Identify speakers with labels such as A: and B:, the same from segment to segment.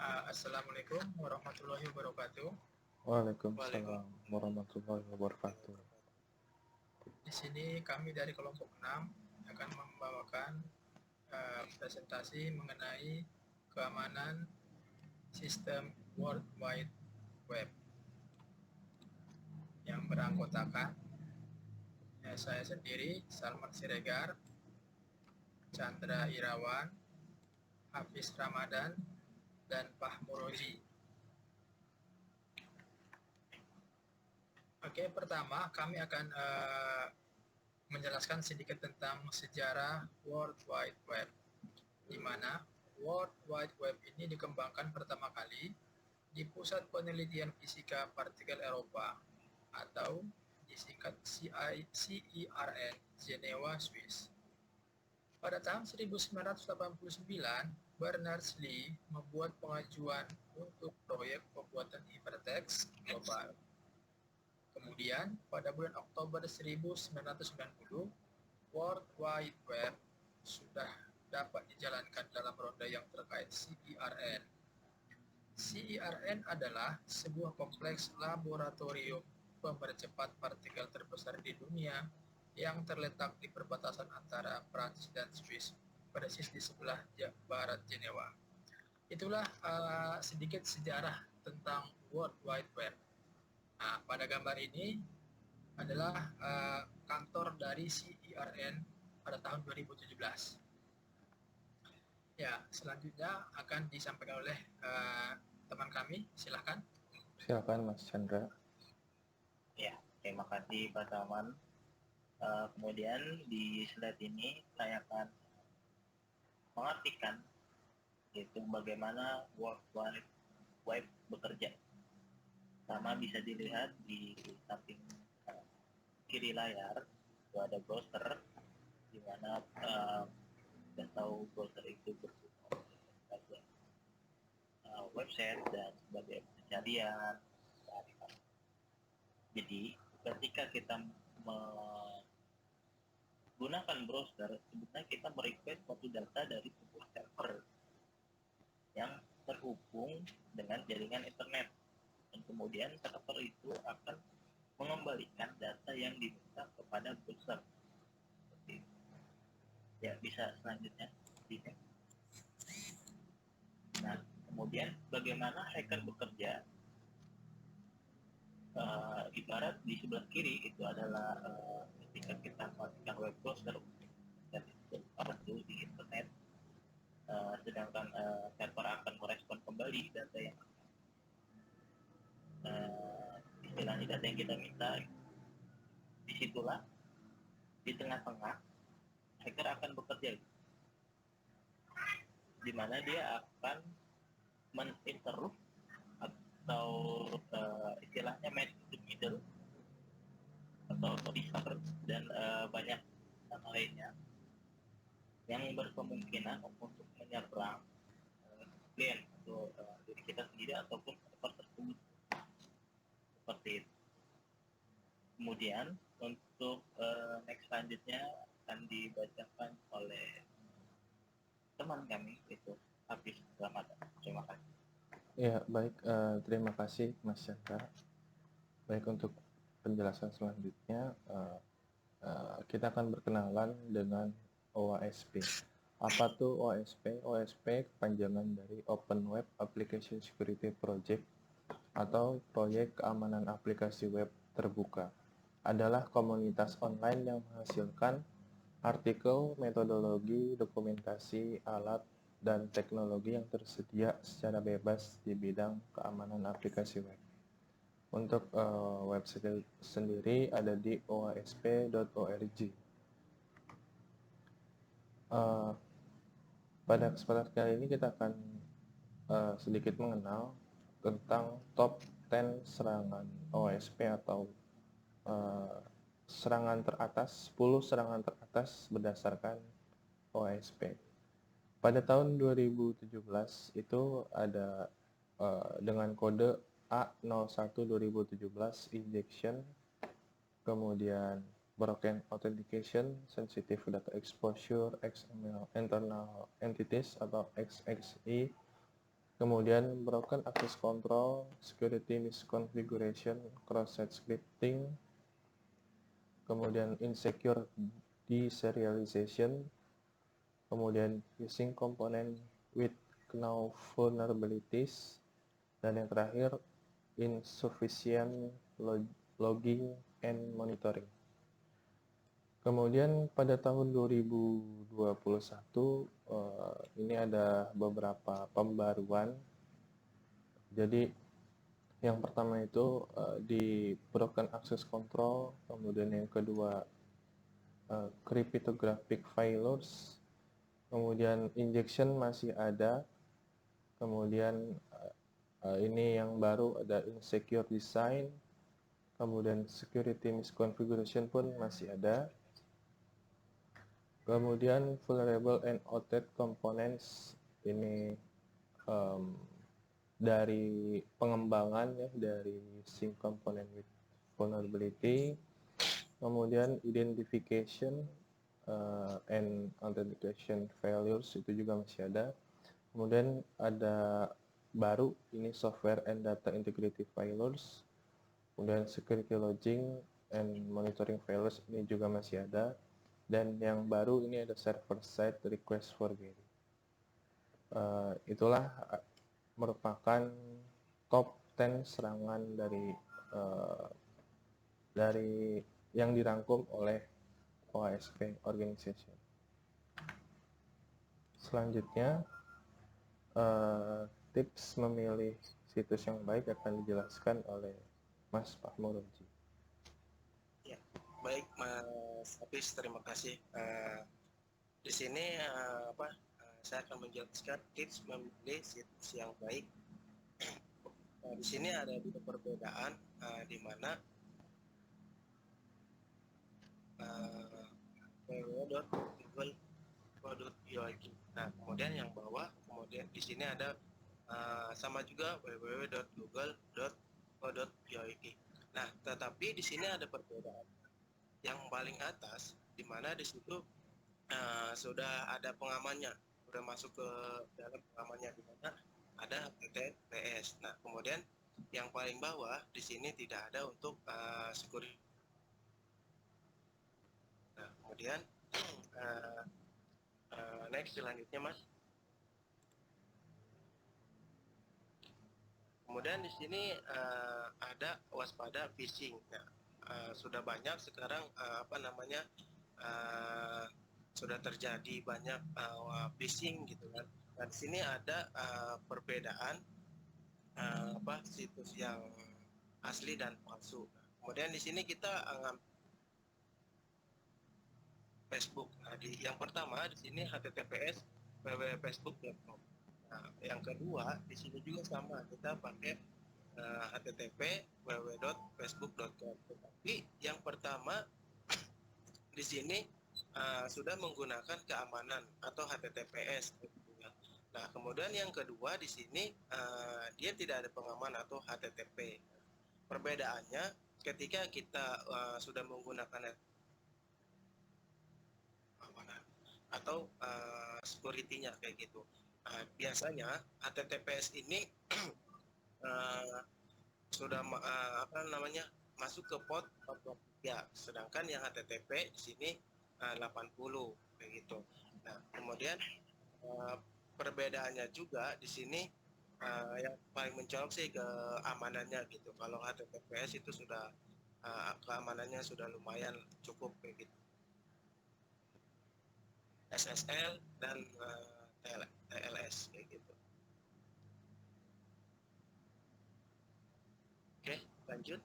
A: Assalamualaikum warahmatullahi wabarakatuh.
B: Waalaikumsalam warahmatullahi wabarakatuh.
A: Di sini kami dari kelompok 6 akan membawakan presentasi mengenai keamanan sistem World Wide Web yang beranggotakan saya sendiri, Salman Siregar, Chandra Irawan, Hafiz Ramadan, dan Fahmurozi. Oke, pertama kami akan menjelaskan sedikit tentang sejarah World Wide Web, di mana World Wide Web ini dikembangkan pertama kali di Pusat Penelitian Fisika Partikel Eropa atau disingkat CERN, Jenewa, Swiss. Pada tahun 1989, Berners-Lee membuat pengajuan untuk proyek pembuatan hypertext global. Kemudian, pada bulan Oktober 1990, World Wide Web sudah dapat dijalankan dalam ronde yang terkait CERN. CERN adalah sebuah kompleks laboratorium pemercepat partikel terbesar di dunia yang terletak di perbatasan antara Prancis dan Swiss, persis di sebelah barat Jenewa. Itulah sedikit sejarah tentang World Wide Web. Nah, pada gambar ini adalah kantor dari CERN pada tahun 2017. Ya, selanjutnya akan disampaikan oleh teman kami. Silahkan.
B: Silakan Mas Chandra.
C: Ya, terima kasih Pak Salman. Kemudian di slide ini saya akan mengartikan yaitu bagaimana World Wide Web bekerja. Sama bisa dilihat di samping kiri layar itu ada browser di mana kita tahu browser itu berfungsi sebagai website dan sebagai pencarian. Jadi ketika kita menggunakan browser, sebenarnya kita merequest suatu data dari sebuah server yang terhubung dengan jaringan internet, dan kemudian server itu akan mengembalikan data yang diminta kepada browser. Seperti itu. Ya, bisa selanjutnya. Nah, kemudian bagaimana hacker bekerja? Ibarat di sebelah kiri itu adalah ketika kita mematikan web browser dan itu itu di internet, sedangkan server akan merespon kembali data yang istilahnya data yang kita minta. Disitulah di tengah-tengah hacker akan bekerja, di mana dia akan meninterrupt atau istilahnya match the middle atau receiver dan banyak hal lainnya yang berkemungkinan untuk menyerang klien atau diri kita sendiri ataupun server tersebut, seperti itu. Kemudian untuk next selanjutnya akan dibacakan oleh teman kami, itu Hafiz Ramadan. Terima kasih.
B: Ya, baik. Terima kasih Mas Chandra. Baik, untuk penjelasan selanjutnya kita akan berkenalan dengan OWASP. Apa tuh OWASP? OWASP kepanjangan dari Open Web Application Security Project atau Proyek Keamanan Aplikasi Web Terbuka. Adalah komunitas online yang menghasilkan artikel, metodologi, dokumentasi, alat, dan teknologi yang tersedia secara bebas di bidang keamanan aplikasi web. Untuk website sendiri ada di oasp.org. Pada kesempatan kali ini kita akan sedikit mengenal tentang top 10 serangan OSP atau serangan teratas, 10 serangan teratas berdasarkan OSP. Pada tahun 2017 itu ada dengan kode A01-2017 injection, kemudian broken authentication, sensitive data exposure, XML internal entities atau XXI, Kemudian broken access control, security misconfiguration, cross-site scripting, kemudian insecure deserialization, kemudian using component with known vulnerabilities, dan yang terakhir insufficient logging and monitoring. Kemudian pada tahun 2021 ini ada beberapa pembaruan. Jadi yang pertama itu di broken access control, kemudian yang kedua cryptographic failures, kemudian injection masih ada, kemudian ini yang baru ada insecure design, kemudian security misconfiguration pun masih ada. Kemudian vulnerable and outdated components ini dari pengembangan ya, dari sync component with vulnerability. Kemudian identification and authentication failures itu juga masih ada. Kemudian ada baru ini software and data integrity failures. Kemudian security logging and monitoring failures ini juga masih ada. Dan yang baru ini ada server side request for query. Itulah merupakan top 10 serangan dari yang dirangkum oleh OASP Organization. Selanjutnya tips memilih situs yang baik akan dijelaskan oleh Mas Fahmuroji.
D: Baik Mas Hafiz, terima kasih. Di sini saya akan menjelaskan tips memilih situs yang baik. Di sini ada dua perbedaan di mana www.google.co.id. Nah, kemudian yang bawah, kemudian di sini ada sama juga www.google.co.id. Nah, tetapi di sini ada perbedaan. Yang paling atas, di mana di situ sudah ada pengamannya, sudah masuk ke dalam pengamannya, di mana ada HTTPS. Nah, kemudian yang paling bawah di sini tidak ada untuk security. Nah, kemudian next selanjutnya Mas. Kemudian di sini ada waspada phishing. Nah, sudah banyak sekarang sudah terjadi banyak phishing gitu kan. Dan di sini ada perbedaan situs yang asli dan palsu. Kemudian di sini kita Facebook. Nah, yang pertama di sini HTTPS www.facebook.com. Nah, yang kedua di sini juga sama, kita pakai http www.facebook.com. Tetapi yang pertama di sini sudah menggunakan keamanan atau HTTPS. Nah, kemudian yang kedua di sini dia tidak ada pengaman atau HTTP. Perbedaannya ketika kita sudah menggunakan keamanan atau security-nya kayak gitu. Biasanya HTTPS ini sudah masuk ke port 43, sedangkan yang HTTP di sini 80 kayak gitu. Nah, kemudian perbedaannya juga di sini yang paling mencolok sih keamanannya gitu. Kalau HTTPS itu sudah keamanannya sudah lumayan cukup kayak gitu. SSL dan TLS kayak gitu. Oke, lanjut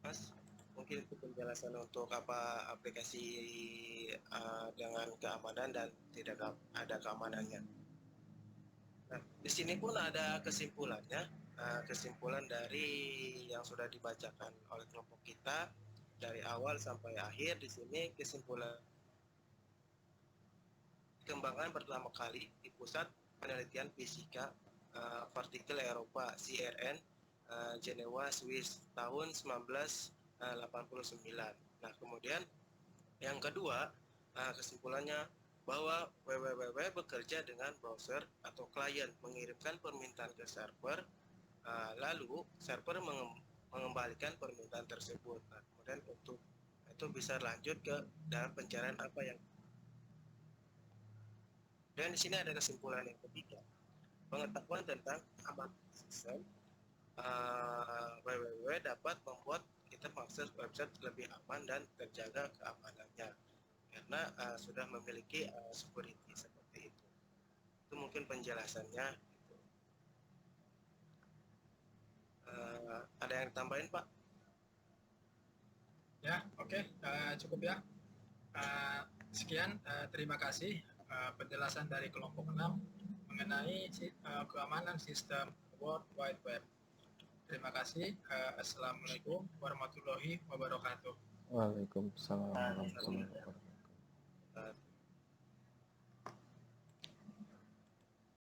D: Mas, mungkin itu penjelasan untuk apa aplikasi dengan keamanan dan tidak ada keamanannya. Nah, di sini pun ada kesimpulannya, kesimpulan dari yang sudah dibacakan oleh kelompok kita dari awal sampai akhir. Di sini kesimpulan dikembangkan pertama kali di Pusat Penelitian Fisika Partikel Eropa CERN Jenewa, Swiss tahun 1989. Nah, kemudian yang kedua kesimpulannya bahwa www bekerja dengan browser atau klien mengirimkan permintaan ke server, lalu server mengembalikan permintaan tersebut. Nah, kemudian untuk itu bisa lanjut ke dalam pencarian apa yang. Dan di sini ada kesimpulan yang ketiga, pengetahuan tentang aman sistem. www dapat membuat kita mengakses website lebih aman dan terjaga keamanannya karena sudah memiliki security seperti itu. Itu mungkin penjelasannya. Gitu. Ada yang tambahin, Pak?
A: Ya, oke, cukup ya. Sekian, terima kasih penjelasan dari kelompok 6 mengenai keamanan sistem World Wide Web. Terima kasih. Assalamualaikum warahmatullahi wabarakatuh.
B: Waalaikumsalam warahmatullahi wabarakatuh.